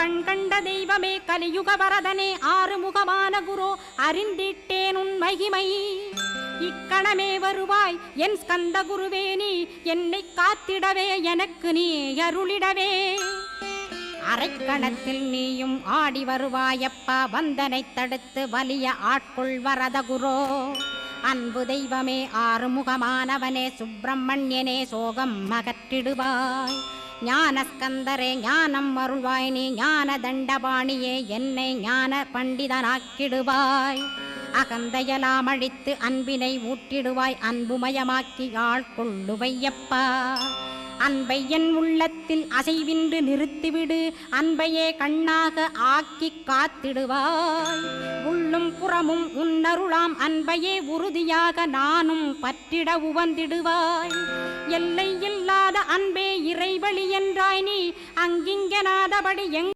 கண்கண்ட தெய்வமே கலியுக வரதனே ஆறுமுகமான குரு அறிந்திட்டேன் உன் மகிமை இக்கணமே வருவாய் என் ஸ்கந்த குருவே நீ என்னை காத்திடவே எனக்கு நீ அருளிடவே அரைக்கணத்தில் நீயும் ஆடி வருவாயப்பா வந்தனை தடுத்து வலிய ஆட்கொள் வரத குரோ அன்பு தெய்வமே ஆறுமுகமானவனே சுப்பிரமணியனே சோகம் அகற்றிடுவாய் ஞானஸ்கந்தரே ஞானம் அருள்வாய் நீ ஞான தண்டபாணியே என்னை ஞான பண்டிதனாக்கிடுவாய் அகந்தையலாம் அழித்து அன்பினை ஊட்டிடுவாய் அன்புமயமாக்கி ஆள்கொள்ளுவையப்பா அன்பை என் உள்ளத்தில் அசைவின்று நிறுத்திவிடு அன்பையே கண்ணாக ஆக்கி காத்திடுவாய் உள்ளும் புறமும் உன்னருளாம் அன்பையே உறுதியாக நானும் பற்றிட உவந்திடுவாய் எல்லை இல்லாத அன்பே இறைவழி என்றாய் நீ அங்கிங்கனாதபடி